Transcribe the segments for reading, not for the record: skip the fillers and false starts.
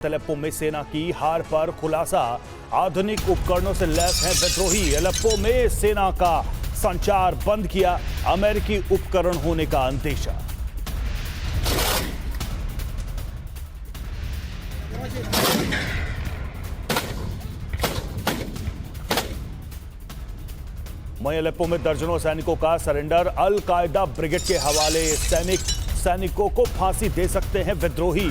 Aleppo में सेना की हार पर खुलासा, आधुनिक उपकरणों से लैस हैं विद्रोही। अलेप्पो में सेना का संचार बंद किया, अमेरिकी उपकरण होने का अंदेशा। वहीं अलेप्पो में दर्जनों सैनिकों का सरेंडर, अल कायदा ब्रिगेड के हवाले। सैनिकों को फांसी दे सकते हैं विद्रोही।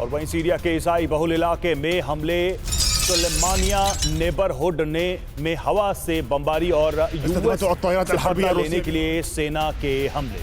और वहीं सीरिया के ईसाई बहुल इलाके में हमले, सुलेमानिया नेबरहुड में हवा से बमबारी और यूएस से बदला लेने के लिए सेना के हमले।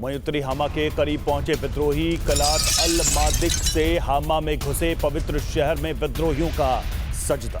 वहीं उत्तरी हामा के करीब पहुंचे विद्रोही, कलात अल मादिक से हामा में घुसे। पवित्र शहर में विद्रोहियों का सजदा।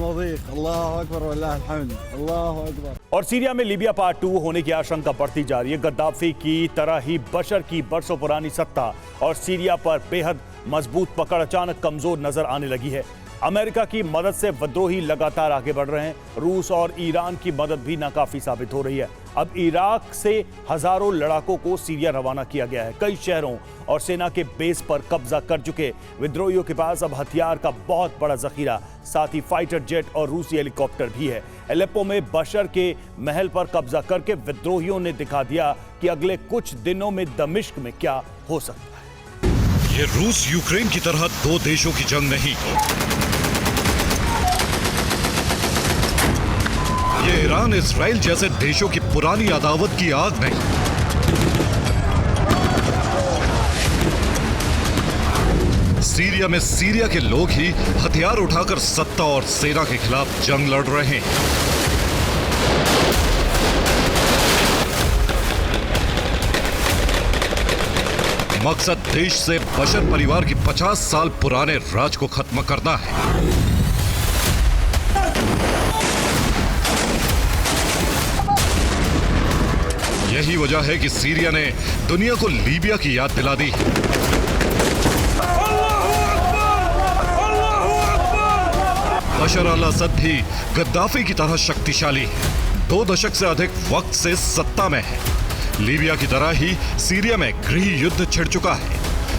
मज़ीक़ अल्लाह अकबर वल्लाह अलहम्द अल्लाह अकबर। और सीरिया में लीबिया पार्ट 2 होने की आशंका बढ़ती जा रही है। गद्दाफी की तरह ही बशर की बरसों पुरानी सत्ता और सीरिया पर बेहद मजबूत पकड़ अचानक कमजोर नजर आने लगी है। अमेरिका की मदद से विद्रोही लगातार आगे बढ़ रहे हैं। रूस और ईरान की मदद भी नाकाफी साबित हो रही है। अब इराक से हजारों लड़ाकों को सीरिया रवाना किया गया है। कई शहरों और सेना के बेस पर कब्जा कर चुके विद्रोहियों के पास अब हथियार का बहुत बड़ा जखीरा, साथ ही फाइटर जेट और रूसी हेलीकॉप्टर भी है। अलेप्पो में बशर के महल पर कब्जा करके विद्रोहियों ने दिखा दिया कि अगले कुछ दिनों में दमिश्क में क्या हो सकता है। ये रूस यूक्रेन की तरह दो देशों की जंग नहीं, ये ईरान इस्राइल जैसे देशों की पुरानी अदावत की आग नहीं। सीरिया में सीरिया के लोग ही हथियार उठाकर सत्ता और सेना के खिलाफ जंग लड़ रहे हैं। मकसद देश से बशर परिवार की 50 साल पुराने राज को खत्म करना है। यही वजह है कि सीरिया ने दुनिया को लीबिया की याद दिला दी। बशर अल असद भी गद्दाफी की तरह शक्तिशाली है। 2 दशक से अधिक वक्त से सत्ता में है। लीबिया की तरह ही सीरिया में गृह युद्ध छिड़ चुका है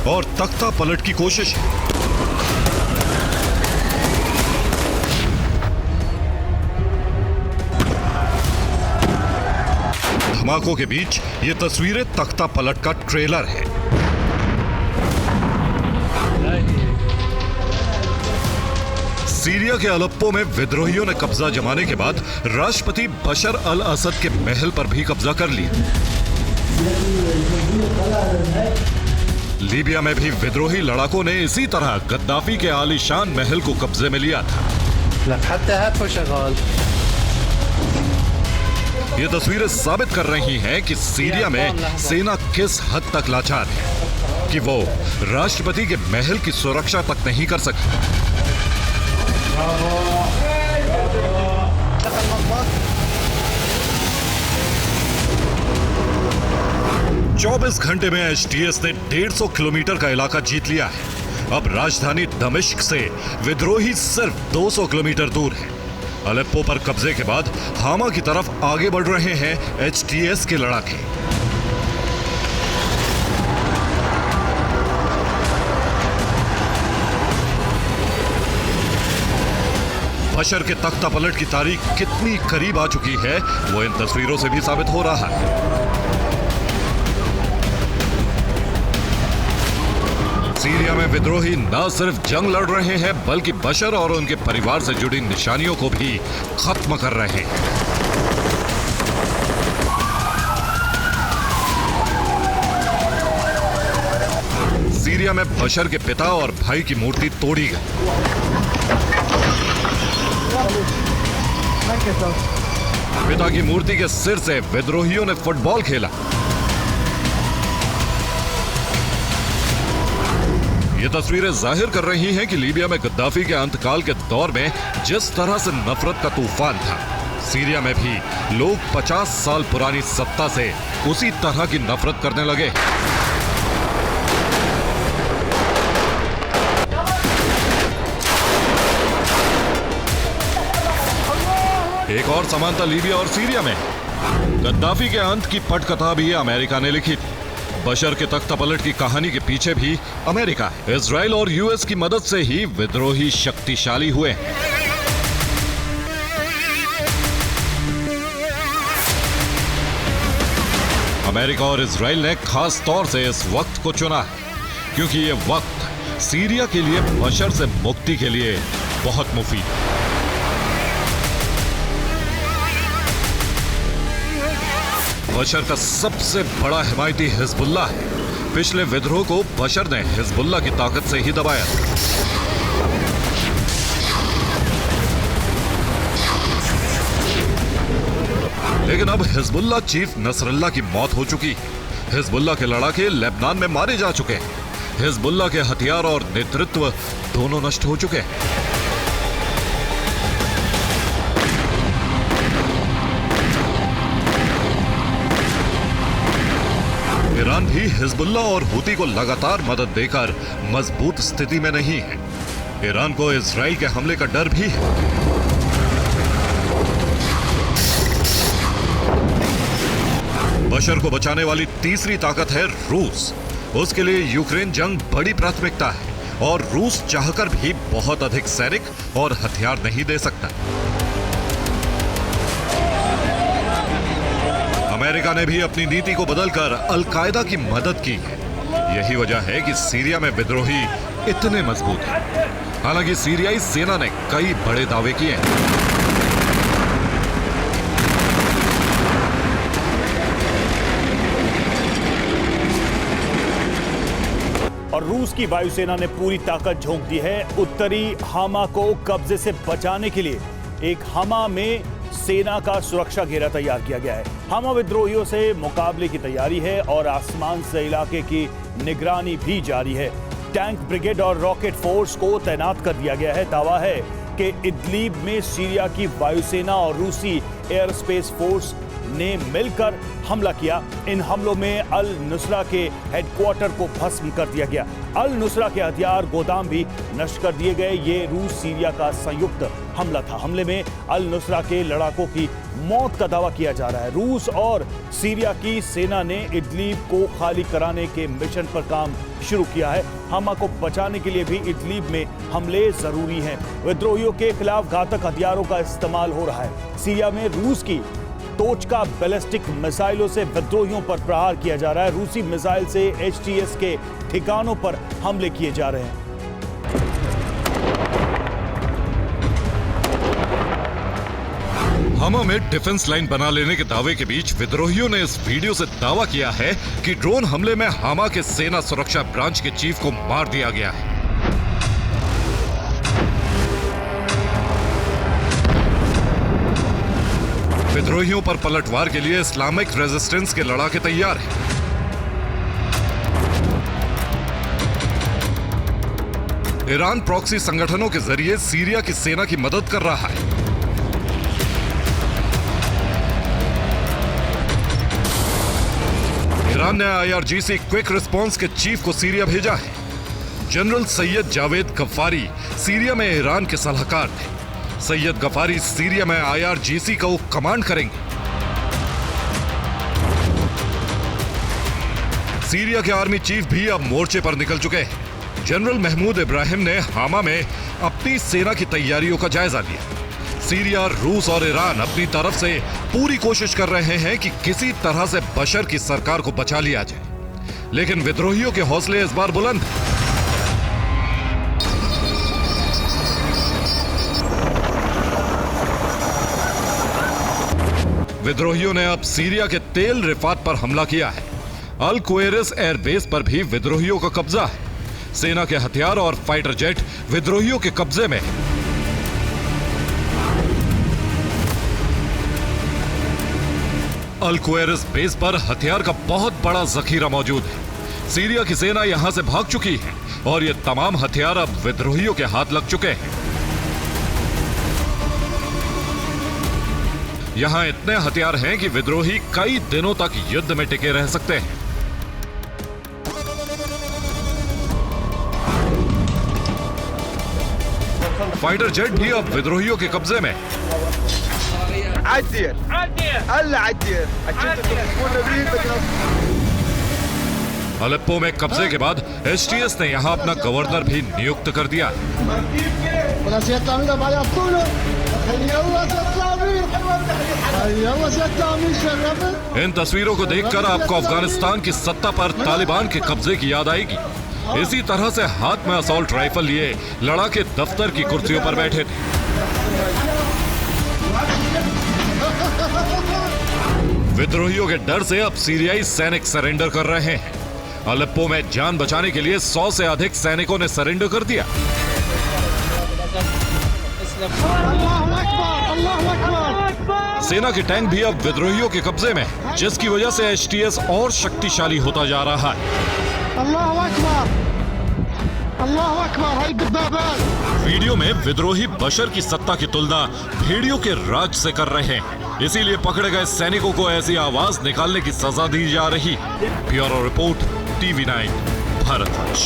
और तख्ता पलट की कोशिश है। धमाकों के बीच ये तस्वीरें तख्ता पलट का ट्रेलर है। सीरिया के अलेप्पो में विद्रोहियों ने कब्जा जमाने के बाद राष्ट्रपति बशर अल असद के महल पर भी कब्जा कर लिया। लीबिया में भी विद्रोही लड़ाकों ने इसी तरह गद्दाफी के आलीशान महल को कब्जे में लिया था। ये तस्वीरें साबित कर रही हैं कि सीरिया में सेना किस हद तक लाचार है कि वो राष्ट्रपति के महल की सुरक्षा तक नहीं कर सकती। 24 घंटे में एचटीएस ने 150 किलोमीटर का इलाका जीत लिया है। अब राजधानी दमिश्क से विद्रोही सिर्फ 200 किलोमीटर दूर है। अलेप्पो पर कब्जे के बाद हामा की तरफ आगे बढ़ रहे हैं एचटीएस के लड़ाके। बशर के तख्ता पलट की तारीख कितनी करीब आ चुकी है वो इन तस्वीरों से भी साबित हो रहा है। सीरिया में विद्रोही न सिर्फ जंग लड़ रहे हैं बल्कि बशर और उनके परिवार से जुड़ी निशानियों को भी खत्म कर रहे हैं। सीरिया में बशर के पिता और भाई की मूर्ति तोड़ी गई। पिता की मूर्ति के सिर से विद्रोहियों ने फुटबॉल खेला। ये तस्वीरें जाहिर कर रही हैं कि लीबिया में गद्दाफी के अंतकाल के दौर में जिस तरह से नफरत का तूफान था, सीरिया में भी लोग 50 साल पुरानी सत्ता से उसी तरह की नफरत करने लगे। एक और समानता लीबिया और सीरिया में गद्दाफी के अंत की पटकथा भी अमेरिका ने लिखी थी। बशर के तख्तापलट की कहानी के पीछे भी अमेरिका है। इजराइल और यूएस की मदद से ही विद्रोही शक्तिशाली हुए। अमेरिका और इजराइल ने खास तौर से इस वक्त को चुना है क्योंकि ये वक्त सीरिया के लिए बशर से मुक्ति के लिए बहुत मुफीद है। बशर का सबसे बड़ा हिमायती हिजबुल्लाह है। पिछले विद्रोह को बशर ने हिजबुल्लाह की ताकत से ही दबाया। लेकिन अब हिजबुल्लाह चीफ नसरल्लाह की मौत हो चुकी है। हिजबुल्लाह के लड़ाके लेबनान में मारे जा चुके हैं। हिजबुल्लाह के हथियार और नेतृत्व दोनों नष्ट हो चुके हैं। ईरान भी हिजबुल्लाह और हूती को लगातार मदद देकर मजबूत स्थिति में नहीं है। ईरान को इजराइल के हमले का डर भी है। बशर को बचाने वाली तीसरी ताकत है रूस। उसके लिए यूक्रेन जंग बड़ी प्राथमिकता है और रूस चाहकर भी बहुत अधिक सैनिक और हथियार नहीं दे सकता। अमेरिका ने भी अपनी नीति को बदलकर अल-कायदा की मदद की है। यही वजह है कि सीरिया में विद्रोही इतने मजबूत हैं। हालांकि सीरियाई सेना ने कई बड़े दावे किए हैं। और रूस की वायुसेना ने पूरी ताकत झोंक दी है। उत्तरी हामा को कब्जे से बचाने के लिए एक हामा में सेना का सुरक्षा घेरा तैयार किया गया है। हामा विद्रोहियों से मुकाबले की तैयारी है और आसमान से इलाके की निगरानी भी जारी है। टैंक ब्रिगेड और रॉकेट फोर्स को तैनात कर दिया गया है। दावा है कि इदलीब में सीरिया की वायुसेना और रूसी एयर स्पेस फोर्स ने मिलकर हमला किया। इन हमलों में अल नुसरा के हेडक्वार्टर को भस्म कर दिया गया। अल नुसरा के हथियार गोदाम भी नष्ट कर दिए गए। ये रूस सीरिया का संयुक्त हमला था। हमले में अल नुसरा के लड़ाकों की मौत का दावा किया जा रहा है। रूस और सीरिया की सेना ने इदलीब को खाली कराने के मिशन पर काम शुरू किया है। हामा को बचाने के लिए भी इदलीब में हमले जरूरी हैं। विद्रोहियों के खिलाफ घातक हथियारों का इस्तेमाल हो रहा है। सीरिया में रूस की टोचका बैलिस्टिक मिसाइलों से विद्रोहियों पर प्रहार किया जा रहा है। रूसी मिसाइल से एचटीएस के ठिकानों पर हमले किए जा रहे हैं। हामा में डिफेंस लाइन बना लेने के दावे के बीच विद्रोहियों ने इस वीडियो से दावा किया है कि ड्रोन हमले में हामा के सेना सुरक्षा ब्रांच के चीफ को मार दिया गया है। विद्रोहियों पर पलटवार के लिए इस्लामिक रेजिस्टेंस के लड़ाके तैयार हैं। ईरान प्रॉक्सी संगठनों के जरिए सीरिया की सेना की मदद कर रहा है। ईरान ने आईआरजीसी क्विक रिस्पांस के चीफ को सीरिया भेजा है। जनरल सैयद जावेद गफ्फारी सीरिया में ईरान के सलाहकार थे। सैयद गफ्फारी सीरिया में आईआरजीसी को कमांड करेंगे। सीरिया के आर्मी चीफ भी अब मोर्चे पर निकल चुके हैं। जनरल महमूद इब्राहिम ने हामा में अपनी सेना की तैयारियों का जायजा लिया। सीरिया, रूस और ईरान अपनी तरफ से पूरी कोशिश कर रहे हैं कि किसी तरह से बशर की सरकार को बचा लिया जाए, लेकिन विद्रोहियों के हौसले इस बार बुलंद हैं। विद्रोहियों ने अब सीरिया के तेल रिफात पर हमला किया है। अल क्वेरिस एयरबेस पर भी विद्रोहियों का कब्जा है। सेना के हथियार और फाइटर जेट विद्रोहियों के कब्जे में है। अल क्वेरिस बेस पर हथियार का बहुत बड़ा जखीरा मौजूद है। सीरिया की सेना यहां से भाग चुकी है और ये तमाम हथियार अब विद्रोहियों के हाथ लग चुके हैं। यहां इतने हथियार हैं कि विद्रोही कई दिनों तक युद्ध में टिके रह सकते हैं। फाइटर जेट भी अब विद्रोहियों के कब्जे में। अलेप्पो में कब्जे के बाद एचटीएस ने यहां अपना गवर्नर भी नियुक्त कर दिया। इन तस्वीरों को देखकर आपको अफगानिस्तान की सत्ता पर तालिबान के कब्जे की याद आएगी। इसी तरह से हाथ में असॉल्ट राइफल लिए लड़ाके दफ्तर की कुर्सियों पर बैठे थे। विद्रोहियों के डर से अब सीरियाई सैनिक सरेंडर कर रहे हैं। अलेप्पो में जान बचाने के लिए 100 से अधिक सैनिकों ने सरेंडर कर दिया। सेना के टैंक भी अब विद्रोहियों के कब्जे में, जिसकी वजह से एचटीएस और शक्तिशाली होता जा रहा है। वीडियो में विद्रोही बशर की सत्ता की तुलना भेड़ियों के राज से कर रहे हैं। इसीलिए पकड़े गए सैनिकों को ऐसी आवाज निकालने की सजा दी जा रही। Bureau report, TV9 Bharatvarsh.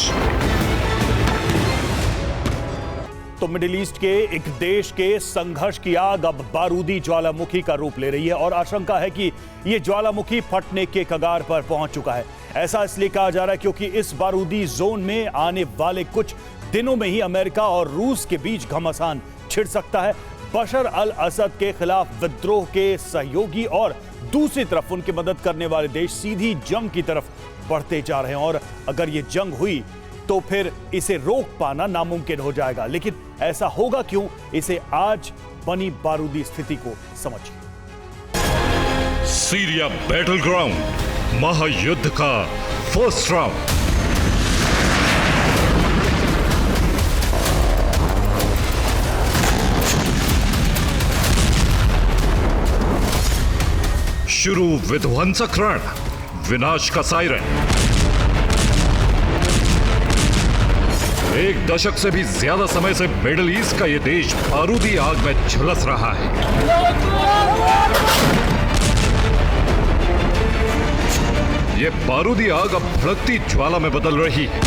तो मिडिल ईस्ट के एक देश के संघर्ष की आग अब बारूदी ज्वालामुखी का रूप ले रही है और आशंका है कि यह ज्वालामुखी फटने के कगार पर पहुंच चुका है। ऐसा इसलिए कहा जा रहा है क्योंकि इस बारूदी जोन में आने वाले कुछ दिनों में ही अमेरिका और रूस के बीच घमासान छिड़ सकता है। बशर अल असद के खिलाफ विद्रोह के सहयोगी और दूसरी तरफ उनकी मदद करने वाले देश सीधी जंग की तरफ बढ़ते जा रहे हैं और अगर ये जंग हुई तो फिर इसे रोक पाना नामुमकिन हो जाएगा। लेकिन ऐसा होगा क्यों, इसे आज बनी बारूदी स्थिति को समझिए। सीरिया बैटल ग्राउंड, महायुद्ध का फर्स्ट राउंड। शुरू विध्वंसक रण, विनाश का सायरन। एक दशक से भी ज्यादा समय से मिडिल ईस्ट का यह देश बारूदी आग में झुलस रहा है। यह बारूदी आग अब भड़कती ज्वाला में बदल रही है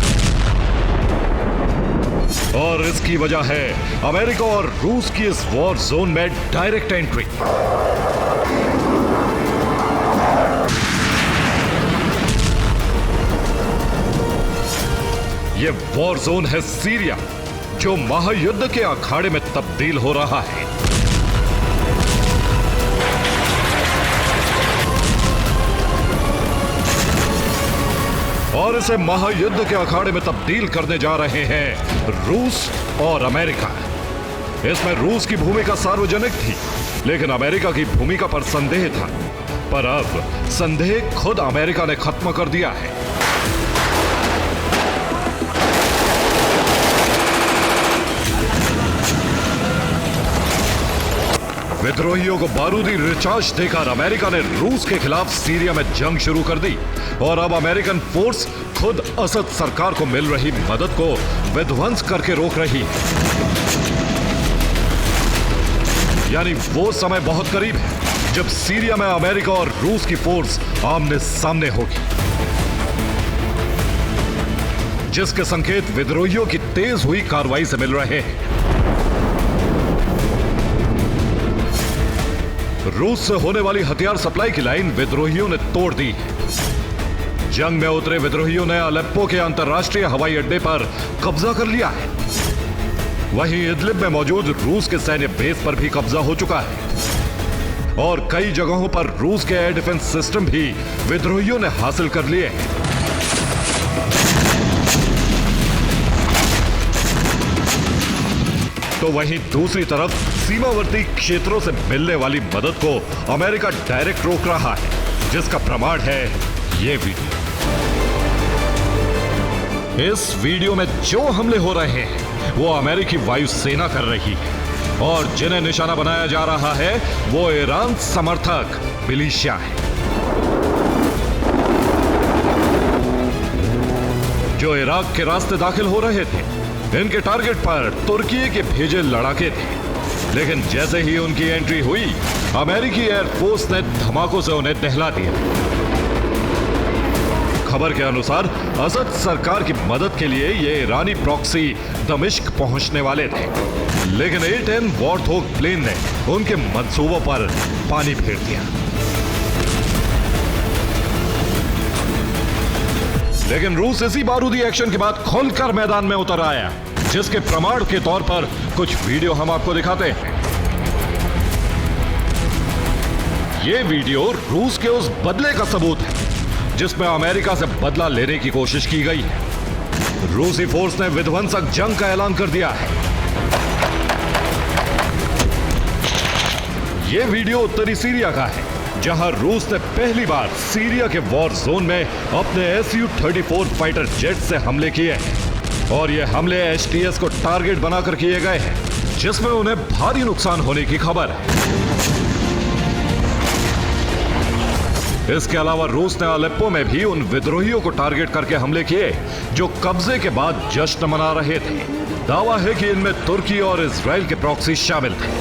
और इसकी वजह है अमेरिका और रूस की इस वॉर जोन में डायरेक्ट एंट्री। ये वॉर जोन है सीरिया, जो महायुद्ध के अखाड़े में तब्दील हो रहा है। और इसे महायुद्ध के अखाड़े में तब्दील करने जा रहे हैं रूस और अमेरिका। इसमें रूस की भूमिका सार्वजनिक थी, लेकिन अमेरिका की भूमिका पर संदेह था। पर अब संदेह खुद अमेरिका ने खत्म कर दिया है। विद्रोहियों को बारूदी रिचार्ज देकर अमेरिका ने रूस के खिलाफ सीरिया में जंग शुरू कर दी और अब अमेरिकन फोर्स खुद असद सरकार को मिल रही मदद को विध्वंस करके रोक रही है। यानी वो समय बहुत करीब है जब सीरिया में अमेरिका और रूस की फोर्स आमने सामने होगी, जिसके संकेत विद्रोहियों की तेज हुई कार्रवाई से मिल रहे हैं। रूस से होने वाली हथियार सप्लाई की लाइन विद्रोहियों ने तोड़ दी है। जंग में उतरे विद्रोहियों ने अलेप्पो के अंतर्राष्ट्रीय हवाई अड्डे पर कब्जा कर लिया है। वहीं इदलिब में मौजूद रूस के सैन्य बेस पर भी कब्जा हो चुका है और कई जगहों पर रूस के एयर डिफेंस सिस्टम भी विद्रोहियों ने हासिल कर लिए हैं। तो वहीं दूसरी तरफ सीमावर्ती क्षेत्रों से मिलने वाली मदद को अमेरिका डायरेक्ट रोक रहा है, जिसका प्रमाण है ये वीडियो। इस वीडियो में जो हमले हो रहे हैं वो अमेरिकी वायुसेना कर रही है और जिन्हें निशाना बनाया जा रहा है वो ईरान समर्थक मिलिशिया है। इराक के रास्ते दाखिल हो रहे थे। इनके टारगेट पर तुर्की के भेजे लड़ाके थे, लेकिन जैसे ही उनकी एंट्री हुई, अमेरिकी एयरफोर्स ने धमाकों से उन्हें दहला दिया। खबर के अनुसार असद सरकार की मदद के लिए ये ईरानी प्रॉक्सी दमिश्क पहुंचने वाले थे, लेकिन A-10 वॉर्थोग प्लेन ने उनके मंसूबों पर पानी फेर दिया। लेकिन रूस इसी बारूदी एक्शन के बाद खुलकर मैदान में उतर आया, जिसके प्रमाण के तौर पर कुछ वीडियो हम आपको दिखाते हैं। ये वीडियो रूस के उस बदले का सबूत है जिसमें अमेरिका से बदला लेने की कोशिश की गई है। रूसी फोर्स ने विध्वंसक जंग का ऐलान कर दिया है। यह वीडियो उत्तरी सीरिया का है, जहां रूस ने पहली बार सीरिया के वॉर जोन में अपने Su-34 फाइटर जेट से हमले किए हैं, और ये हमले HTS को टारगेट बनाकर किए गए हैं, जिसमें उन्हें भारी नुकसान होने की खबर है। इसके अलावा रूस ने अलेप्पो में भी उन विद्रोहियों को टारगेट करके हमले किए जो कब्जे के बाद जश्न मना रहे थे। दावा है कि इनमें तुर्की और इजराइल के प्रॉक्सी शामिल थे।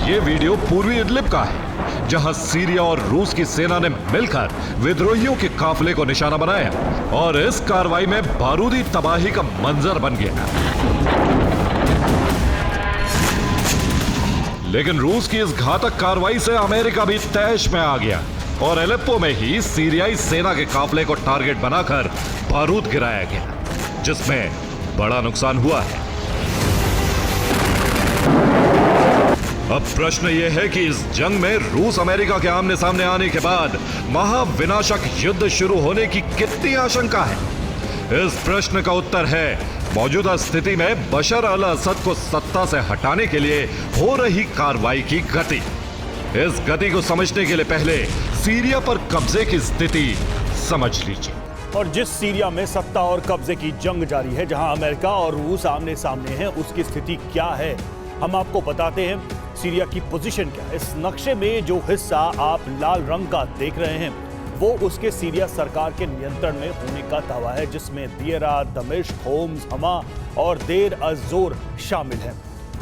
यह वीडियो पूर्वी इदलिब का है, जहां सीरिया और रूस की सेना ने मिलकर विद्रोहियों के काफिले को निशाना बनाया, और इस कार्रवाई में बारूदी तबाही का मंजर बन गया। लेकिन रूस की इस घातक कार्रवाई से अमेरिका भी तैश में आ गया, और अलेप्पो में ही सीरियाई सेना के काफिले को टारगेट बनाकर बारूद गिराया गया, जिसमें बड़ा नुकसान हुआ है। अब प्रश्न यह है कि इस जंग में रूस अमेरिका के आमने सामने आने के बाद महाविनाशक युद्ध शुरू होने की कितनी आशंका है? इस प्रश्न का उत्तर है मौजूदा स्थिति में बशर अल असद को सत्ता से हटाने के लिए हो रही कार्रवाई की गति। इस गति को समझने के लिए पहले सीरिया पर कब्जे की स्थिति समझ लीजिए। और जिस सीरिया में सत्ता और कब्जे की जंग जारी है, जहां अमेरिका और रूस आमने सामने हैं, उसकी स्थिति क्या है हम आपको बताते हैं। सीरिया की पोजीशन क्या है? इस नक्शे में जो हिस्सा आप लाल रंग का देख रहे हैं, वो उसके सीरिया सरकार के नियंत्रण में होने का दावा है, जिसमें दियरा, दमिश्क, होम्स, हमा और देर अज़ोर शामिल हैं।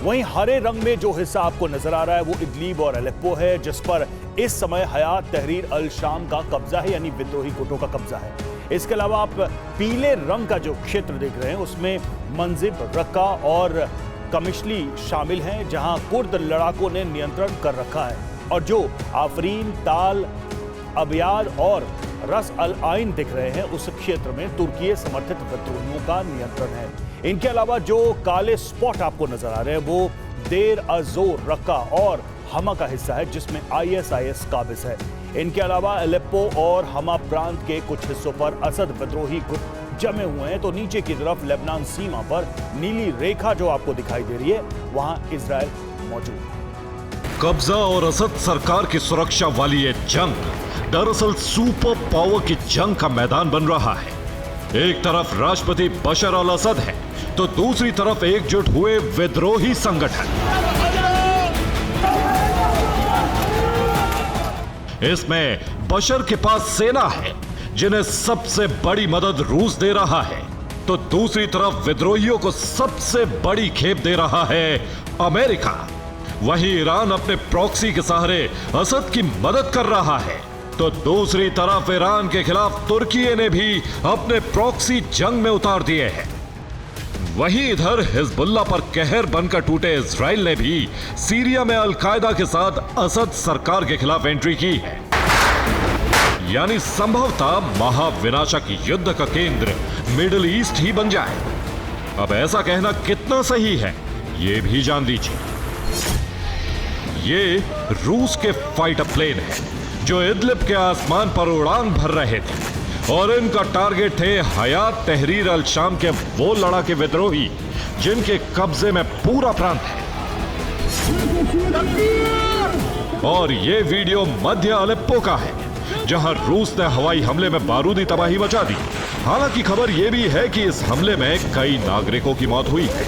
वहीं हरे रंग में जो हिस्सा आपको नजर आ रहा है, वो इदलिब और अलेप्पो है, जिस पर इस समय हयात तहरीर अल शाम का कब्जा है, यानी विद्रोही गुटों का कब्जा है। इसके अलावा आप पीले रंग का जो क्षेत्र देख रहे हैं, उसमें मंजिब, रक्का और कमिशली शामिल हैं, जहां कुर्द लड़ाकों ने नियंत्रण कर रखा है, और जो आफरीन, ताल, अबियाद और रस अल आइन दिख रहे हैं, उस क्षेत्र में तुर्की समर्थित विद्रोहियों का नियंत्रण है। इनके अलावा जो काले स्पॉट आपको नजर आ रहे हैं, वो देर अज़ोर, रक्का और हमा का हिस्सा है, जिसमें ISIS काबिज है। इनके अलावा अलेप्पो और हमा प्रांत के कुछ हिस्सों पर असद विद्रोही गुट जमे हुए हैं, तो नीचे की तरफ लेबनान सीमा पर नीली रेखा जो आपको दिखाई दे रही है, वहां इजराइल मौजूद है। कब्जा और असद सरकार की सुरक्षा वाली ये जंग दरअसल सुपर पावर की जंग का मैदान बन रहा है। एक तरफ राष्ट्रपति बशर अल असद है, तो दूसरी तरफ एकजुट हुए विद्रोही संगठन। इसमें बशर के पास सेना है, जिन्हें सबसे बड़ी मदद रूस दे रहा है, तो दूसरी तरफ विद्रोहियों को सबसे बड़ी खेप दे रहा है अमेरिका। वहीं ईरान अपने प्रॉक्सी के सहारे असद की मदद कर रहा है, तो दूसरी तरफ ईरान के खिलाफ तुर्की ने भी अपने प्रॉक्सी जंग में उतार दिए हैं। वहीं इधर हिजबुल्लाह पर कहर बनकर टूटे इजराइल ने भी सीरिया में अल-कायदा के साथ असद सरकार के खिलाफ एंट्री की है। यानी संभवतः महाविनाशक युद्ध का केंद्र मिडिल ईस्ट ही बन जाए। अब ऐसा कहना कितना सही है, ये भी जान लीजिए। ये रूस के फाइटर प्लेन हैं, जो इदलिब के आसमान पर उड़ान भर रहे थे, और इनका टारगेट थे हयात तहरीर अल शाम के वो लड़ाके विद्रोही जिनके कब्जे में पूरा प्रांत है। और ये वीडियो मध्य अलेप्पो का है, जहां रूस ने हवाई हमले में बारूदी तबाही मचा दी। हालांकि खबर यह भी है कि इस हमले में कई नागरिकों की मौत हुई है।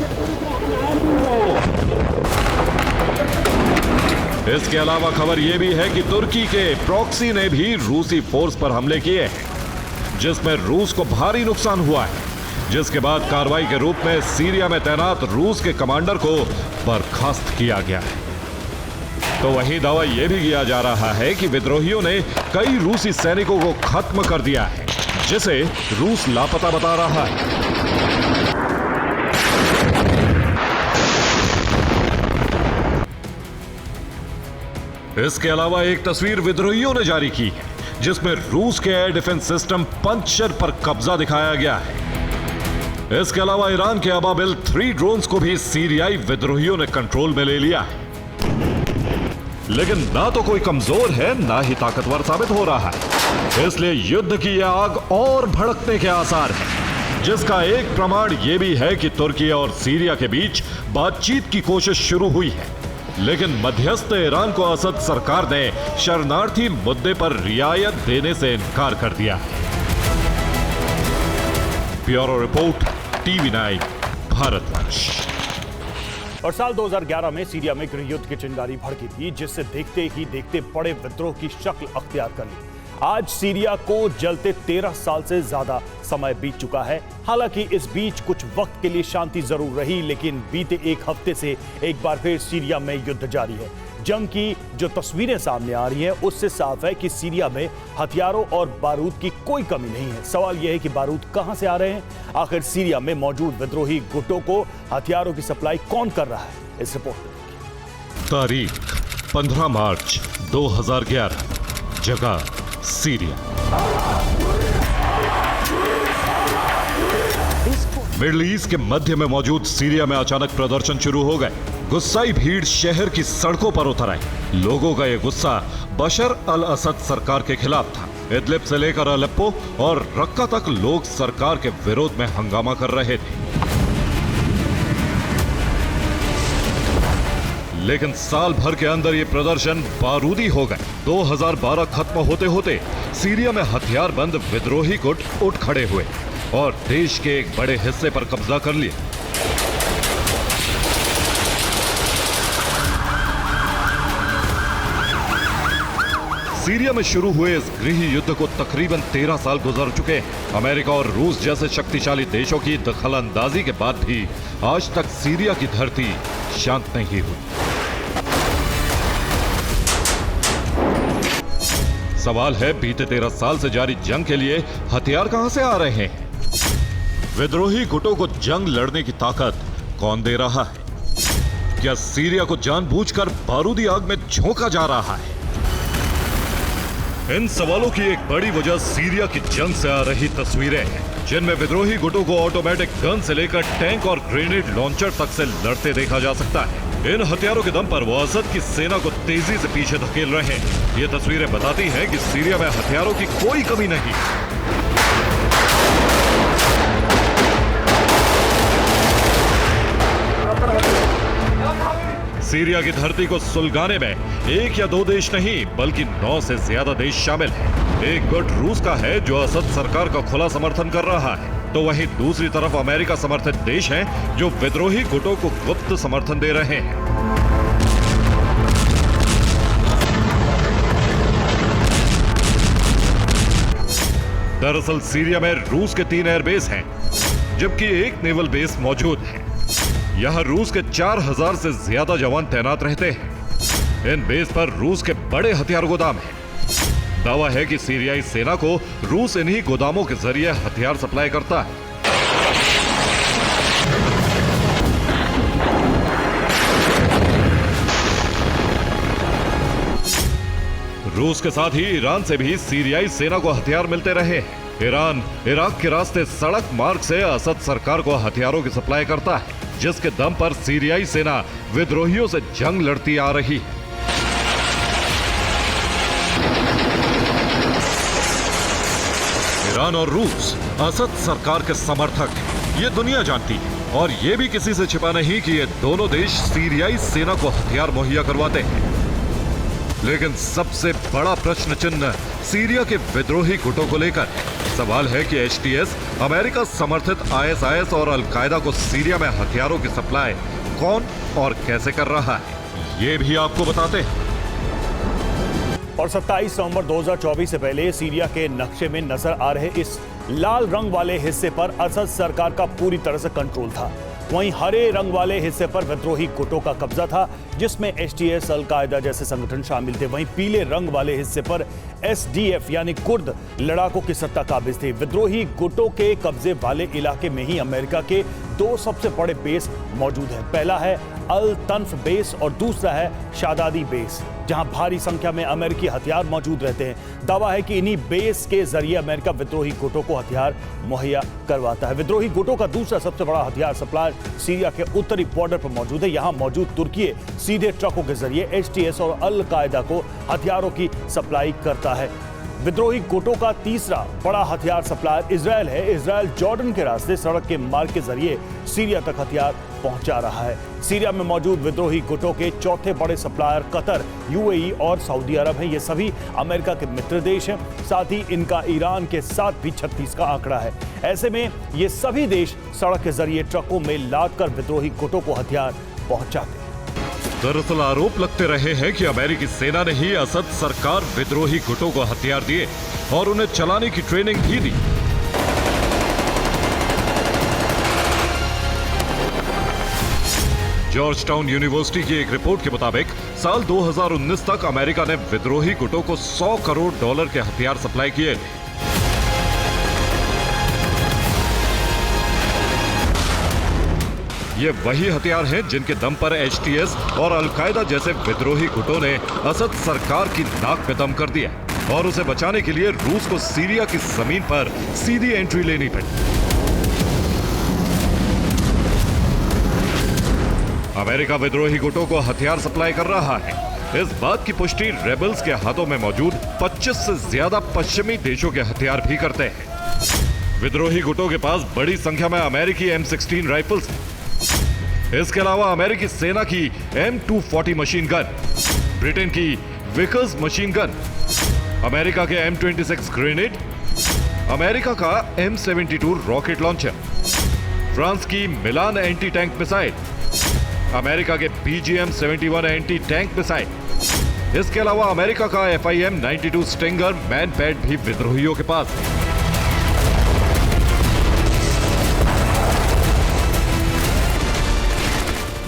इसके अलावा खबर यह भी है कि तुर्की के प्रॉक्सी ने भी रूसी फोर्स पर हमले किए हैं, जिसमें रूस को भारी नुकसान हुआ है, जिसके बाद कार्रवाई के रूप में सीरिया में तैनात रूस के कमांडर को बर्खास्त किया गया है। तो वहीं दावा यह भी किया जा रहा है कि विद्रोहियों ने कई रूसी सैनिकों को खत्म कर दिया है, जिसे रूस लापता बता रहा है। इसके अलावा एक तस्वीर विद्रोहियों ने जारी की है, जिसमें रूस के एयर डिफेंस सिस्टम पंचर पर कब्जा दिखाया गया है। इसके अलावा ईरान के अबाबिल 3 ड्रोन्स को भी सीरियाई विद्रोहियों ने कंट्रोल में ले लिया है। लेकिन ना तो कोई कमजोर है, ना ही ताकतवर साबित हो रहा है, इसलिए युद्ध की यह आग और भड़कने के आसार है, जिसका एक प्रमाण यह भी है कि तुर्की और सीरिया के बीच बातचीत की कोशिश शुरू हुई है, लेकिन मध्यस्थ ईरान को असद सरकार ने शरणार्थी मुद्दे पर रियायत देने से इनकार कर दिया है। Bureau report, TV9 Bharatvarsh. और साल 2011 में सीरिया में गृह युद्ध की चिंगारी भड़की थी, जिससे देखते ही देखते बड़े विद्रोह की शक्ल अख्तियार कर ली। आज सीरिया को जलते 13 साल से ज्यादा समय बीत चुका है। हालांकि इस बीच कुछ वक्त के लिए शांति जरूर रही, लेकिन बीते एक हफ्ते से एक बार फिर सीरिया में युद्ध जारी है। जंग की जो तस्वीरें सामने आ रही हैं, उससे साफ है कि सीरिया में हथियारों और बारूद की कोई कमी नहीं है। सवाल यह है कि बारूद कहां से आ रहे हैं? आखिर सीरिया में मौजूद विद्रोही गुटों को हथियारों की सप्लाई कौन कर रहा है? इस रिपोर्ट में तारीख 15 मार्च 2011, जगह सीरिया। मिडल ईस्ट के मध्य में मौजूद सीरिया में अचानक प्रदर्शन शुरू हो गए। गुस्साई भीड़ शहर की सड़कों पर उतर आई। लोगों का यह गुस्सा बशर अल असद सरकार के खिलाफ था। इदलिब से लेकर अलेप्पो और रक्का तक लोग सरकार के विरोध में हंगामा कर रहे थे। लेकिन साल भर के अंदर ये प्रदर्शन बारूदी हो गए। 2012 खत्म होते होते सीरिया में हथियारबंद विद्रोही गुट उठ खड़े हुए और देश के एक बड़े हिस्से पर कब्जा कर लिया। सीरिया में शुरू हुए इस गृह युद्ध को तकरीबन 13 साल गुजर चुके हैं। अमेरिका और रूस जैसे शक्तिशाली देशों की दखलंदाजी के बाद भी आज तक सीरिया की धरती शांत नहीं हुई। सवाल है, बीते 13 साल से जारी जंग के लिए हथियार कहां से आ रहे हैं? विद्रोही गुटों को जंग लड़ने की ताकत कौन दे रहा है? क्या सीरिया को जानबूझकर बारूदी आग में झोंका जा रहा है? इन सवालों की एक बड़ी वजह सीरिया की जंग से आ रही तस्वीरें हैं, जिनमें विद्रोही गुटों को ऑटोमेटिक गन से लेकर टैंक और ग्रेनेड लॉन्चर तक से लड़ते देखा जा सकता है। इन हथियारों के दम पर वो असद की सेना को तेजी से पीछे धकेल रहे हैं। ये तस्वीरें बताती हैं कि सीरिया में हथियारों की कोई कमी नहीं। सीरिया की धरती को सुलगाने में एक या दो देश नहीं, बल्कि 9 से ज्यादा देश शामिल हैं। एक गुट रूस का है जो असद सरकार का खुला समर्थन कर रहा है, तो वहीं दूसरी तरफ अमेरिका समर्थित देश हैं जो विद्रोही गुटों को गुप्त समर्थन दे रहे हैं। दरअसल सीरिया में रूस के 3 एयरबेस हैं, जबकि एक नेवल बेस मौजूद है। यहां रूस के 4000 से ज्यादा जवान तैनात रहते हैं। इन बेस पर रूस के बड़े हथियार गोदाम हैं। दावा है कि सीरियाई सेना को रूस इन्हीं गोदामों के जरिए हथियार सप्लाई करता है। रूस के साथ ही ईरान से भी सीरियाई सेना को हथियार मिलते रहे हैं। ईरान इराक के रास्ते सड़क मार्ग से असद सरकार को हथियारों की सप्लाई करता है, जिसके दम पर सीरियाई सेना विद्रोहियों से जंग लड़ती आ रही है। ईरान और रूस असद सरकार के समर्थक हैं, ये दुनिया जानती है, और ये भी किसी से छिपा नहीं कि ये दोनों देश सीरियाई सेना को हथियार मुहैया करवाते हैं। लेकिन सबसे बड़ा प्रश्न चिन्ह सीरिया के विद्रोही गुटों को लेकर है। सवाल है कि एचटीएस, अमेरिका समर्थित आईएसआईएस और अलकायदा को सीरिया में हथियारों की सप्लाई कौन और कैसे कर रहा है, ये भी आपको बताते हैं। और 27 नवंबर 2024 से पहले सीरिया के नक्शे में नजर आ रहे इस लाल रंग वाले हिस्से पर असद सरकार का पूरी तरह से कंट्रोल था। वहीं हरे रंग वाले हिस्से पर विद्रोही गुटों का कब्जा था, जिसमें एचटीएस, अल-कायदा जैसे संगठन शामिल थे। वहीं पीले रंग वाले हिस्से पर एसडीएफ यानी कुर्द लड़ाकों की सत्ता काबिज थी। विद्रोही गुटों के कब्जे वाले इलाके में ही अमेरिका के दो सबसे बड़े बेस मौजूद हैं। पहला है अल तन्फ बेस और दूसरा है शादादी बेस, जहां भारी संख्या में अमेरिकी हथियार मौजूद रहते हैं। दावा है कि इन्हीं बेस के जरिए अमेरिका विद्रोही गुटों को हथियार मुहैया करवाता है। विद्रोही गुटों का दूसरा सबसे बड़ा हथियार सप्लाई सीरिया के उत्तरी बॉर्डर पर मौजूद है। यहां मौजूद तुर्की सीधे ट्रकों के जरिए एचटीएस और अल कायदा को हथियारों की सप्लाई करता है। विद्रोही गुटों का तीसरा बड़ा हथियार सप्लायर इजरायल है। इजरायल जॉर्डन के रास्ते सड़क के मार्ग के जरिए सीरिया तक हथियार पहुंचा रहा है। सीरिया में मौजूद विद्रोही गुटों के चौथे बड़े सप्लायर कतर, यूएई और सऊदी अरब हैं। ये सभी अमेरिका के मित्र देश हैं। साथ ही इनका ईरान के साथ भी 36 का आंकड़ा है। ऐसे में ये सभी देश सड़क के जरिए ट्रकों में लाद कर विद्रोही गुटों को हथियार पहुंचाते हैं। दरअसल आरोप लगते रहे हैं कि अमेरिकी सेना ने ही असद सरकार विद्रोही गुटों को हथियार दिए और उन्हें चलाने की ट्रेनिंग भी दी। जॉर्ज टाउन यूनिवर्सिटी की एक रिपोर्ट के मुताबिक साल 2019 तक अमेरिका ने विद्रोही गुटों को $100 करोड़ के हथियार सप्लाई किए। ये वही हथियार हैं जिनके दम पर एचटीएस और अल-कायदा जैसे विद्रोही गुटों ने असद सरकार की नाक पे दम कर दिया और उसे बचाने के लिए रूस को सीरिया की जमीन पर सीधी एंट्री लेनी पड़ी। अमेरिका विद्रोही गुटों को हथियार सप्लाई कर रहा है। इस बात की पुष्टि रेबल्स के हाथों में मौजूद 25 से ज्यादा पश्चिमी देशों के हथियार भी करते हैं। विद्रोही गुटों के पास बड़ी संख्या में अमेरिकी M16 राइफल्स, इसके अलावा अमेरिकी सेना की M240 मशीन गन, ब्रिटेन की विकर्स मशीन गन, अमेरिका के M26 ग्रेनेड, अमेरिका का M72 रॉकेट लॉन्चर, फ्रांस की मिलान एंटी टैंक मिसाइल, अमेरिका के BGM-71 एंटी टैंक मिसाइल, इसके अलावा अमेरिका का FIM-92 स्टिंगर मैन पैड भी विद्रोहियों के पास है।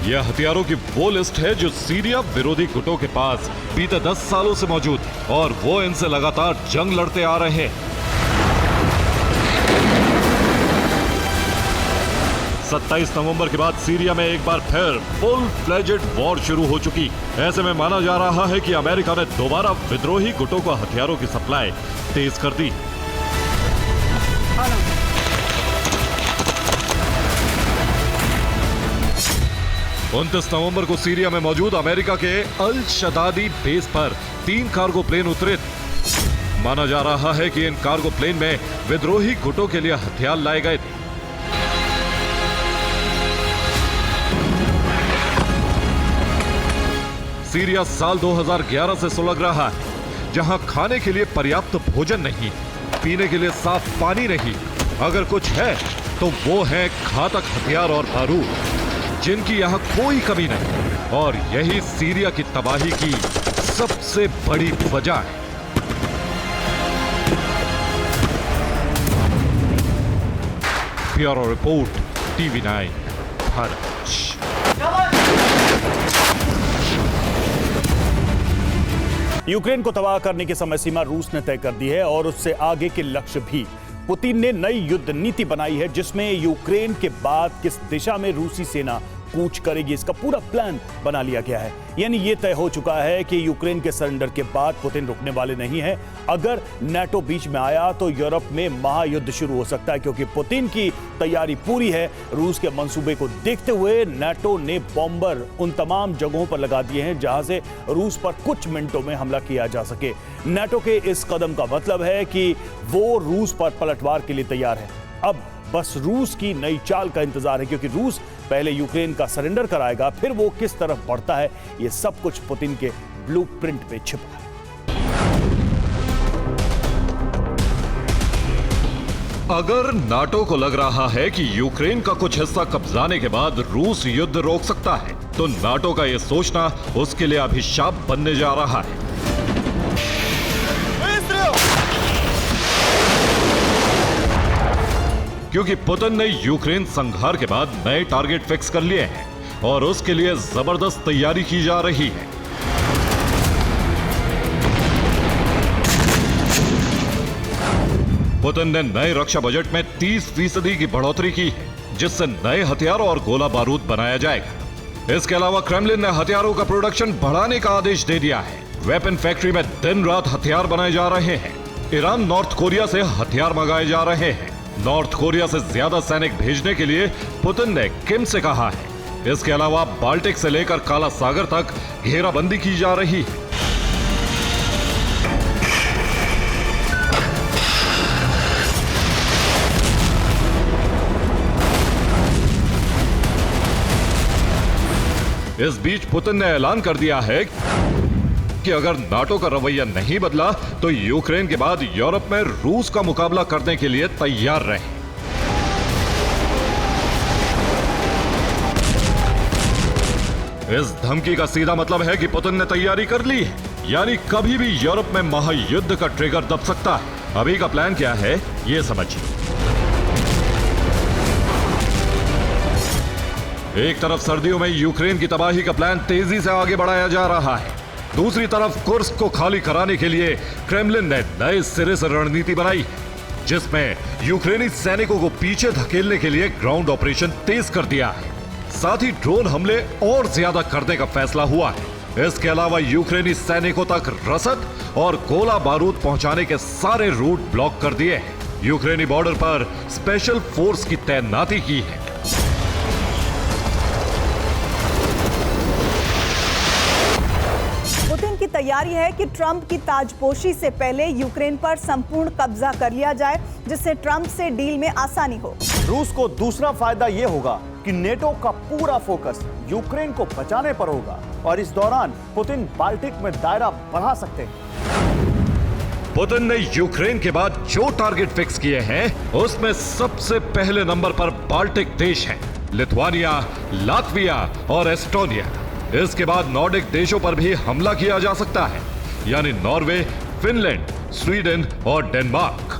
यह हथियारों की वो लिस्ट है जो सीरिया विरोधी गुटों के पास बीते 10 सालों से मौजूद है और वो इनसे लगातार जंग लड़ते आ रहे हैं। 27 नवंबर के बाद सीरिया में एक बार फिर फुल फ्लेजेड वॉर शुरू हो चुकी। ऐसे में माना जा रहा है कि अमेरिका ने दोबारा विद्रोही गुटों को हथियारों की सप्लाई तेज कर दी। 29 नवंबर को सीरिया में मौजूद अमेरिका के अल शदादी बेस पर 3 कार्गो प्लेन उतरे। माना जा रहा है कि इन कार्गो प्लेन में विद्रोही गुटों के लिए हथियार लाए गए थे। सीरिया साल 2011 से सुलग रहा है, जहां खाने के लिए पर्याप्त भोजन नहीं, पीने के लिए साफ पानी नहीं, अगर कुछ है तो वो है घातक हथियार और बारूद, जिनकी यहां कोई कमी नहीं। और यही सीरिया की तबाही की सबसे बड़ी वजह है। Bureau report, TV9 Bharat. Ukraine को तबाह करने की समय सीमा रूस ने तय कर दी है और उससे आगे के लक्ष्य भी। पुतिन ने नई युद्ध नीति बनाई है जिसमें यूक्रेन के बाद किस दिशा में रूसी सेना कूच करेगी, इसका पूरा प्लान बना लिया गया है। यानी ये तय हो चुका है कि यूक्रेन के सरेंडर के बाद पुतिन रुकने वाले नहीं है। अगर नाटो बीच में आया तो यूरोप में महायुद्ध शुरू हो सकता है, क्योंकि पुतिन की तैयारी पूरी है। रूस के मंसूबे को देखते हुए नाटो ने बॉम्बर उन तमाम जगहों पर लगा दिए हैं जहां से रूस पर कुछ मिनटों में हमला किया जा सके। नाटो के इस कदम का मतलब है कि वो रूस पर पलटवार के लिए तैयार है। अब बस रूस की नई चाल का इंतजार है, क्योंकि रूस पहले यूक्रेन का सरेंडर कराएगा, फिर वो किस तरफ बढ़ता है ये सब कुछ पुतिन के ब्लूप्रिंट पे छिपा है। अगर नाटो को लग रहा है कि यूक्रेन का कुछ हिस्सा कब्जाने के बाद रूस युद्ध रोक सकता है, तो नाटो का यह सोचना उसके लिए अभिशाप बनने जा रहा है। क्योंकि पुतिन ने यूक्रेन संहार के बाद नए टारगेट फिक्स कर लिए हैं और उसके लिए जबरदस्त तैयारी की जा रही है। पुतिन ने नए रक्षा बजट में 30% की बढ़ोतरी की है, जिससे नए हथियार और गोला बारूद बनाया जाएगा। इसके अलावा क्रेमलिन ने हथियारों का प्रोडक्शन बढ़ाने का आदेश दे दिया है। वेपन फैक्ट्री में दिन रात हथियार बनाए जा रहे हैं। ईरान नॉर्थ कोरिया से हथियार मंगाए जा रहे हैं। नॉर्थ कोरिया से ज्यादा सैनिक भेजने के लिए पुतिन ने किम से कहा है। इसके अलावा बाल्टिक से लेकर काला सागर तक घेराबंदी की जा रही है। इस बीच पुतिन ने ऐलान कर दिया है कि अगर नाटो का रवैया नहीं बदला तो यूक्रेन के बाद यूरोप में रूस का मुकाबला करने के लिए तैयार रहे। इस धमकी का सीधा मतलब है कि पुतिन ने तैयारी कर ली है, यानी कभी भी यूरोप में महायुद्ध का ट्रिगर दब सकता है। अभी का प्लान क्या है, ये समझिए। एक तरफ सर्दियों में यूक्रेन की तबाही का प्लान तेजी से आगे बढ़ाया जा रहा है, दूसरी तरफ कुर्स्क को खाली कराने के लिए क्रेमलिन ने नए सिरे से रणनीति बनाई है, जिसमें यूक्रेनी सैनिकों को पीछे धकेलने के लिए ग्राउंड ऑपरेशन तेज कर दिया है। साथ ही ड्रोन हमले और ज्यादा करने का फैसला हुआ है। इसके अलावा यूक्रेनी सैनिकों तक रसद और गोला बारूद पहुंचाने के सारे रूट ब्लॉक कर दिए हैं। यूक्रेनी बॉर्डर पर स्पेशल फोर्स की तैनाती की है। पुतिन की तैयारी है कि ट्रंप की ताजपोशी से पहले यूक्रेन पर संपूर्ण कब्जा कर लिया जाए, जिससे ट्रंप से डील में आसानी हो। रूस को दूसरा फायदा यह होगा कि नेटो का पूरा फोकस यूक्रेन को बचाने पर होगा और इस दौरान पुतिन बाल्टिक में दायरा बढ़ा सकते हैं। पुतिन ने यूक्रेन के बाद जो टारगेट फिक्स किए हैं, उसमें सबसे पहले नंबर पर बाल्टिक देश हैं, लिथुआनिया, लातविया और एस्टोनिया। इसके बाद नॉर्डिक देशों पर भी हमला किया जा सकता है, यानी नॉर्वे, फिनलैंड, स्वीडन और डेनमार्क।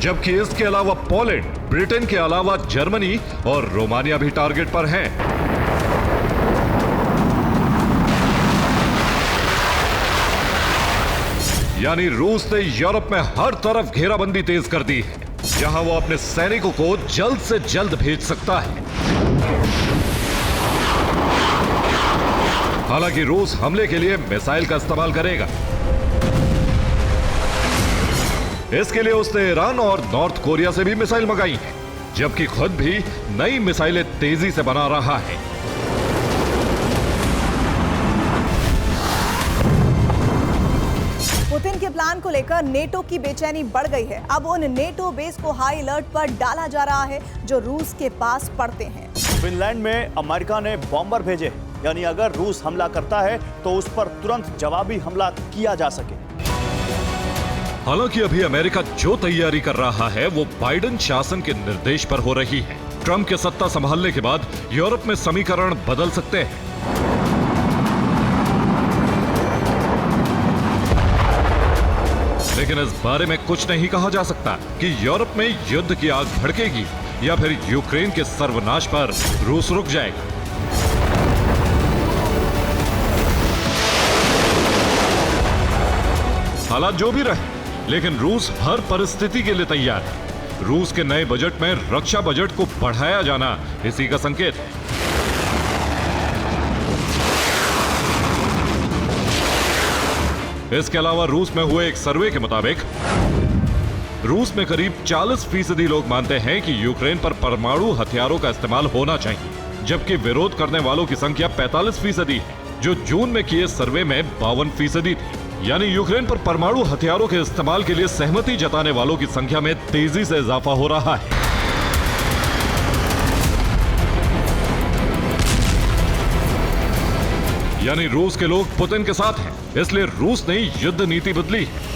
जबकि इसके अलावा पोलैंड, ब्रिटेन के अलावा जर्मनी और रोमानिया भी टारगेट पर हैं। यानी रूस ने यूरोप में हर तरफ घेराबंदी तेज कर दी है, जहां वो अपने सैनिकों को जल्द से जल्द भेज सकता है। हालांकि रूस हमले के लिए मिसाइल का इस्तेमाल करेगा। इसके लिए उसने ईरान और नॉर्थ कोरिया से भी मिसाइल मंगाई है, जबकि खुद भी नई मिसाइलें तेजी से बना रहा है। पुतिन के प्लान को लेकर नेटो की बेचैनी बढ़ गई है। अब उन नेटो बेस को हाई अलर्ट पर डाला जा रहा है जो रूस के पास पड़ते हैं। फिनलैंड में अमेरिका ने बॉम्बर भेजे, यानी अगर रूस हमला करता है तो उस पर तुरंत जवाबी हमला किया जा सके। हालांकि अभी अमेरिका जो तैयारी कर रहा है वो बाइडेन शासन के निर्देश पर हो रही है। ट्रंप के सत्ता संभालने के बाद यूरोप में समीकरण बदल सकते हैं। लेकिन इस बारे में कुछ नहीं कहा जा सकता कि यूरोप में युद्ध की आग भड़केगी या फिर यूक्रेन के सर्वनाश पर रूस रुक जाएगा। हालात जो भी रहे, लेकिन रूस हर परिस्थिति के लिए तैयार है। रूस के नए बजट में रक्षा बजट को बढ़ाया जाना इसी का संकेत है। इसके अलावा रूस में हुए एक सर्वे के मुताबिक रूस में करीब 40% लोग मानते हैं कि यूक्रेन पर परमाणु हथियारों का इस्तेमाल होना चाहिए, जबकि विरोध करने वालों की संख्या 45% है, जो जून में किए सर्वे में 52% थी। यानी यूक्रेन पर परमाणु हथियारों के इस्तेमाल के लिए सहमति जताने वालों की संख्या में तेजी से इजाफा हो रहा है। यानी रूस के लोग पुतिन के साथ हैं, इसलिए रूस ने युद्ध नीति बदली है।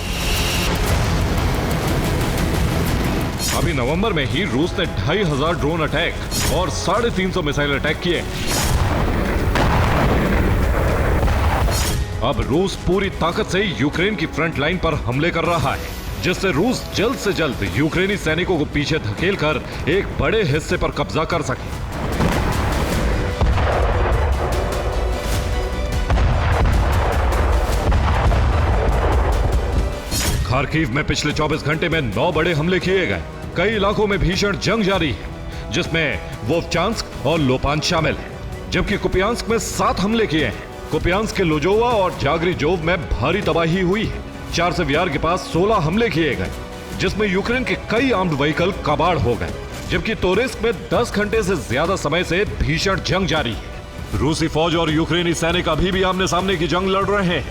अभी नवंबर में ही रूस ने 2500 ड्रोन अटैक और 350 मिसाइल अटैक किए। अब रूस पूरी ताकत से यूक्रेन की फ्रंट लाइन पर हमले कर रहा है, जिससे रूस जल्द से जल्द यूक्रेनी सैनिकों को पीछे धकेलकर एक बड़े हिस्से पर कब्जा कर सके। खार्किव में पिछले 24 घंटे में 9 बड़े हमले किए गए। कई इलाकों में भीषण जंग जारी है, जिसमें वोल्चांस्क और लोपान शामिल है, जबकि कुपियांस्क में 7 हमले किए हैं। कुपियांस्क के लोजोवा और जागरीजोव में भारी तबाही हुई है। चार्सेवियार के पास 16 हमले किए गए, जिसमें यूक्रेन के कई आर्म्ड व्हीकल कबाड़ हो गए, जबकि तोरेस्क में 10 घंटे से ज्यादा समय से भीषण जंग जारी है। रूसी फौज और यूक्रेनी सैनिक अभी भी आमने सामने की जंग लड़ रहे हैं।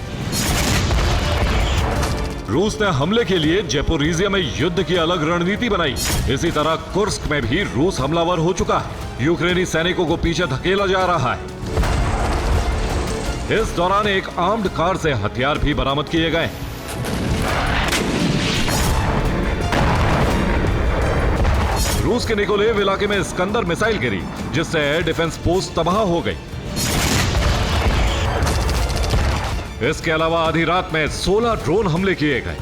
रूस ने हमले के लिए ज़ेपोरिज़िया में युद्ध की अलग रणनीति बनाई। इसी तरह कुर्स्क में भी रूस हमलावर हो चुका है। यूक्रेनी सैनिकों को पीछे धकेला जा रहा है। इस दौरान एक आर्म्ड कार से हथियार भी बरामद किए गए। रूस के निकोलेव इलाके में स्कंदर मिसाइल गिरी, जिससे एयर डिफेंस पोस्ट तबाह हो गई। इसके अलावा आधी रात में 16 ड्रोन हमले किए गए।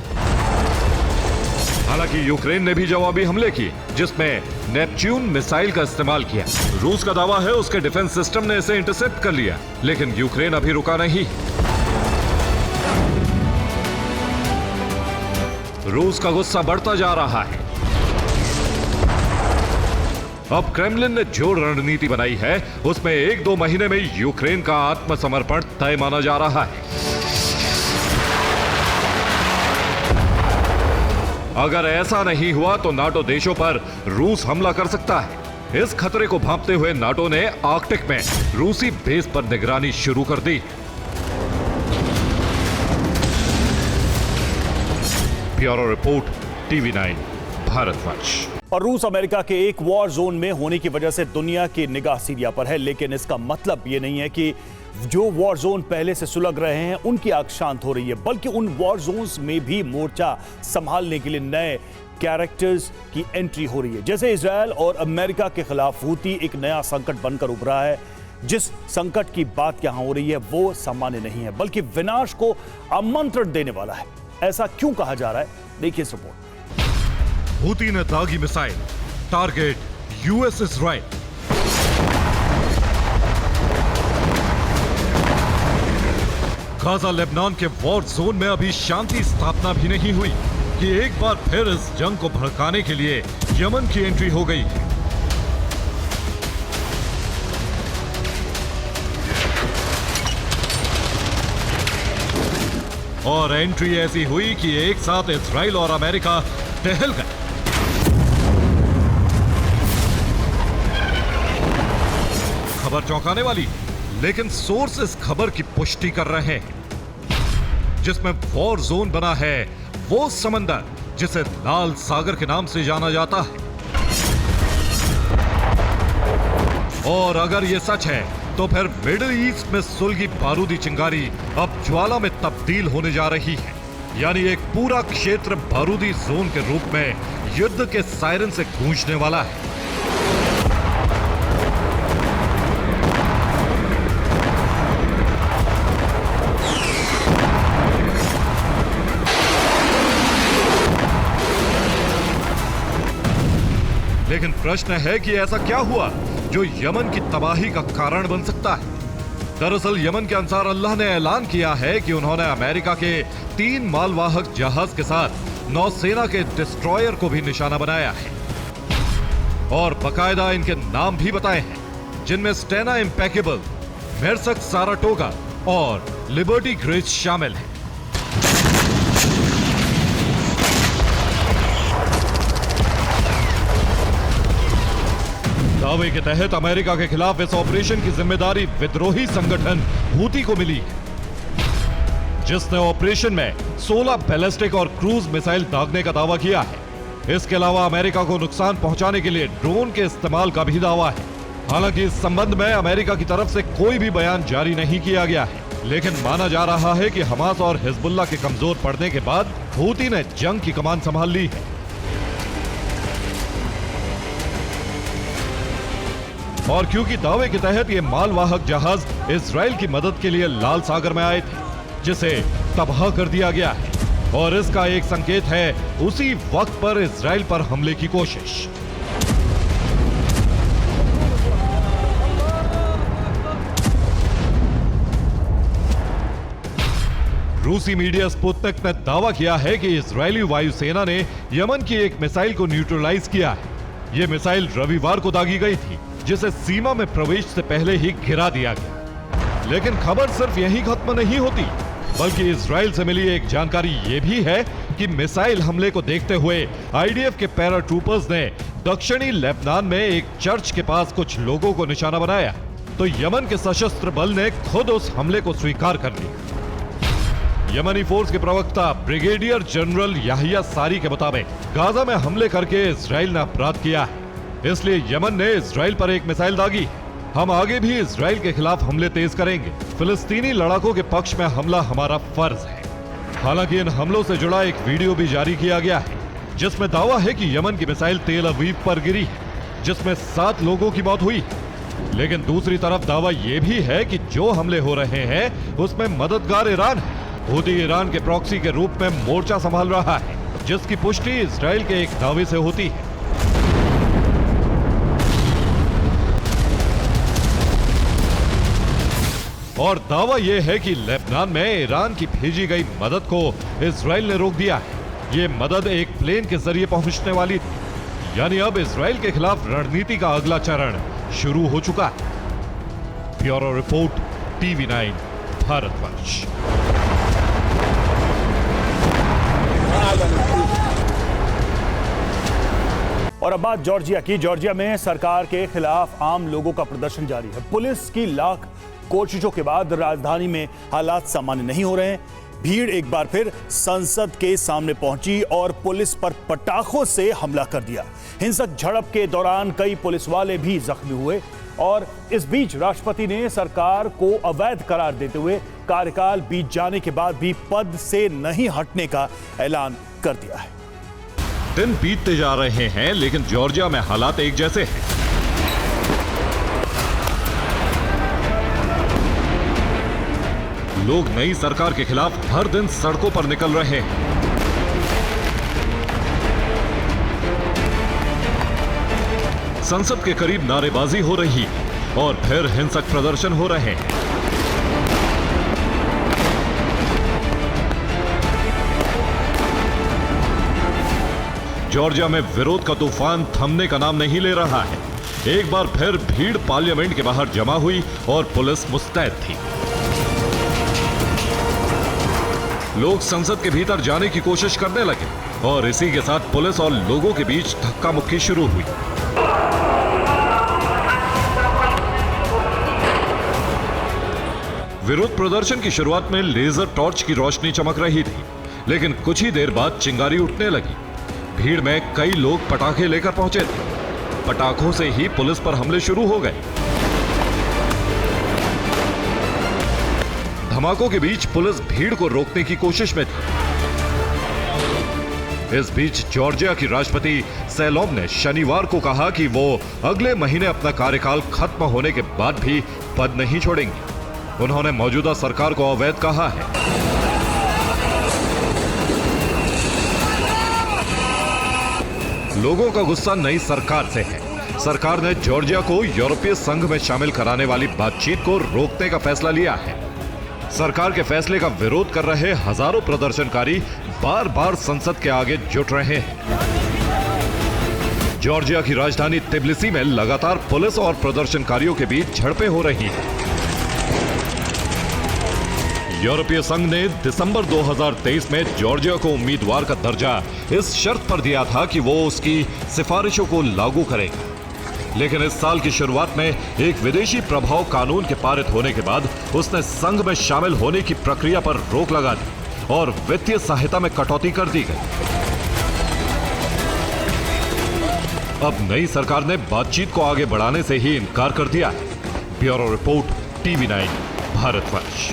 हालांकि यूक्रेन ने भी जवाबी हमले किए, जिसमें नेपच्यून मिसाइल का इस्तेमाल किया। रूस का दावा है उसके डिफेंस सिस्टम ने इसे इंटरसेप्ट कर लिया, लेकिन यूक्रेन अभी रुका नहीं। रूस का गुस्सा बढ़ता जा रहा है। अब क्रेमलिन ने जो रणनीति बनाई है, उसमें 1-2 महीने में यूक्रेन का आत्मसमर्पण तय माना जा रहा है। अगर ऐसा नहीं हुआ तो नाटो देशों पर रूस हमला कर सकता है। इस खतरे को भांपते हुए नाटो ने आर्कटिक में रूसी बेस पर निगरानी शुरू कर दी। Bureau report, TV9 Bharatvarsh. और रूस अमेरिका के एक वॉर जोन में होने की वजह से दुनिया की निगाह सीरिया पर है, लेकिन इसका मतलब ये नहीं है कि जो वॉर जोन पहले से सुलग रहे हैं उनकी आग शांत हो रही है, बल्कि उन वॉर जोन्स में भी मोर्चा संभालने के लिए नए कैरेक्टर्स की एंट्री हो रही है। जैसे इजरायल और अमेरिका के खिलाफ हूती एक नया संकट बनकर उभरा है। जिस संकट की बात यहां हो रही है वो सामान्य नहीं है, बल्कि विनाश को आमंत्रण देने वाला है। ऐसा क्यों कहा जा रहा है, देखिए इस रिपोर्ट। हूती ने दागी missile, target US Israel. Gaza Lebanon के वॉर जोन में अभी शांति स्थापना भी नहीं हुई कि एक बार फिर इस जंग को भड़काने के लिए यमन की एंट्री हो गई है। और एंट्री ऐसी हुई कि एक साथ इजराइल और अमेरिका टहल गए। खबर चौंकाने वाली, लेकिन सोर्स इस खबर की पुष्टि कर रहे हैं, जिसमें वॉर जोन बना है वो समंदर जिसे लाल सागर के नाम से जाना जाता है। और अगर ये सच है तो फिर मिडिल ईस्ट में सुलगी बारूदी चिंगारी अब ज्वाला में तब्दील होने जा रही है। यानी एक पूरा क्षेत्र बारूदी जोन के रूप में युद्ध के सायरन से गूंजने वाला है। लेकिन प्रश्न है कि ऐसा क्या हुआ जो यमन की तबाही का कारण बन सकता है। दरअसल यमन के अंसार अल्लाह ने ऐलान किया है कि उन्होंने अमेरिका के 3 मालवाहक जहाज के साथ नौसेना के डिस्ट्रॉयर को भी निशाना बनाया है और बकायदा इनके नाम भी बताए हैं, जिनमें स्टेना इम्पेकेबल, मेरसक साराटोगा और लिबर्टी ग्रेस शामिल है। दावे के तहत अमेरिका के खिलाफ इस ऑपरेशन की जिम्मेदारी विद्रोही संगठन हूती को मिली है, जिसने ऑपरेशन में 16 बैलिस्टिक और क्रूज मिसाइल दागने का दावा किया है। इसके अलावा अमेरिका को नुकसान पहुंचाने के लिए ड्रोन के इस्तेमाल का भी दावा है। हालांकि इस संबंध में अमेरिका की तरफ से कोई भी बयान जारी नहीं किया गया है, लेकिन माना जा रहा है कि हमास और हिजबुल्लाह के कमजोर पड़ने के बाद हूती ने जंग की कमान संभाल ली है। और क्योंकि दावे के तहत ये मालवाहक जहाज इजराइल की मदद के लिए लाल सागर में आए थे, जिसे तबाह कर दिया गया है, और इसका एक संकेत है उसी वक्त पर इजराइल पर हमले की कोशिश। रूसी मीडिया स्पुतनिक ने दावा किया है कि इजरायली वायुसेना ने यमन की एक मिसाइल को न्यूट्रलाइज किया है। यह मिसाइल रविवार को दागी गई थी, जिसे सीमा में प्रवेश से पहले ही गिरा दिया गया। लेकिन खबर सिर्फ यहीं खत्म नहीं होती, बल्कि इजराइल से मिली एक जानकारी यह भी है कि मिसाइल हमले को देखते हुए आईडीएफ के पैराट्रूपर्स ने दक्षिणी लेबनान में एक चर्च के पास कुछ लोगों को निशाना बनाया, तो यमन के सशस्त्र बल ने खुद उस हमले को स्वीकार कर लिया। यमनी फोर्स के प्रवक्ता ब्रिगेडियर जनरल याहिया सारी के मुताबिक गाजा में हमले करके इजराइल ने अपराध किया है, इसलिए यमन ने इजराइल पर एक मिसाइल दागी। हम आगे भी इजराइल के खिलाफ हमले तेज करेंगे। फिलिस्तीनी लड़ाकों के पक्ष में हमला हमारा फर्ज है। हालांकि इन हमलों से जुड़ा एक वीडियो भी जारी किया गया है, जिसमें दावा है कि यमन की मिसाइल तेल अवीव पर गिरी है, जिसमें 7 लोगों की मौत हुई। लेकिन दूसरी तरफ दावा यह भी है कि जो हमले हो रहे हैं उसमें मददगार ईरान है। हूती ईरान के प्रॉक्सी के रूप में मोर्चा संभाल रहा है, जिसकी पुष्टि इजराइल के एक दावे से होती है। और दावा यह है कि लेबनान में ईरान की भेजी गई मदद को इजराइल ने रोक दिया है। यह मदद एक प्लेन के जरिए पहुंचने वाली थी। यानी अब इजराइल के खिलाफ रणनीति का अगला चरण शुरू हो चुका है। Bureau report, TV9 Bharatvarsh. और अब बात जॉर्जिया की। जॉर्जिया में सरकार के खिलाफ आम लोगों का प्रदर्शन जारी है। पुलिस की लाख कोशिशों के बाद राजधानी में हालात सामान्य नहीं हो रहे हैं। भीड़ एक बार फिर संसद के सामने पहुंची और पुलिस पर पटाखों से हमला कर दिया। हिंसक झड़प के दौरान कई पुलिस वाले भी जख्मी हुए और इस बीच राष्ट्रपति ने सरकार को अवैध करार देते हुए कार्यकाल बीत जाने के बाद भी पद से नहीं हटने का ऐलान कर दिया है। दिन बीतते जा रहे हैं, लेकिन जॉर्जिया में हालात एक जैसे हैं। लोग नई सरकार के खिलाफ हर दिन सड़कों पर निकल रहे हैं। संसद के करीब नारेबाजी हो रही और फिर हिंसक प्रदर्शन हो रहे हैं। जॉर्जिया में विरोध का तूफान थमने का नाम नहीं ले रहा है। एक बार फिर भीड़ पार्लियामेंट के बाहर जमा हुई और पुलिस मुस्तैद थी। लोग संसद के भीतर जाने की कोशिश करने लगे और इसी के साथ पुलिस और लोगों के बीच धक्का मुक्की शुरू हुई। विरोध प्रदर्शन की शुरुआत में लेजर टॉर्च की रोशनी चमक रही थी, लेकिन कुछ ही देर बाद चिंगारी उठने लगी। भीड़ में कई लोग पटाखे लेकर पहुंचे थे। पटाखों से ही पुलिस पर हमले शुरू हो गए। धमाकों के बीच पुलिस भीड़ को रोकने की कोशिश में थी। इस बीच जॉर्जिया की राष्ट्रपति सैलोम ने शनिवार को कहा कि वो अगले महीने अपना कार्यकाल खत्म होने के बाद भी पद नहीं छोड़ेंगी। उन्होंने मौजूदा सरकार को अवैध कहा है। लोगों का गुस्सा नई सरकार से है। सरकार ने जॉर्जिया को यूरोपीय संघ में शामिल कराने वाली बातचीत को रोकने का फैसला लिया है। सरकार के फैसले का विरोध कर रहे हजारों प्रदर्शनकारी बार बार संसद के आगे जुट रहे हैं। जॉर्जिया की राजधानी तिब्लिसी में लगातार पुलिस और प्रदर्शनकारियों के बीच झड़पें हो रही हैं। यूरोपीय संघ ने दिसंबर 2023 में जॉर्जिया को उम्मीदवार का दर्जा इस शर्त पर दिया था कि वो उसकी सिफारिशों को लागू करेगा। लेकिन इस साल की शुरुआत में एक विदेशी प्रभाव कानून के पारित होने के बाद उसने संघ में शामिल होने की प्रक्रिया पर रोक लगा दी और वित्तीय सहायता में कटौती कर दी गई। अब नई सरकार ने बातचीत को आगे बढ़ाने से ही इनकार कर दिया है। Bureau report, TV9 Bharatvarsh.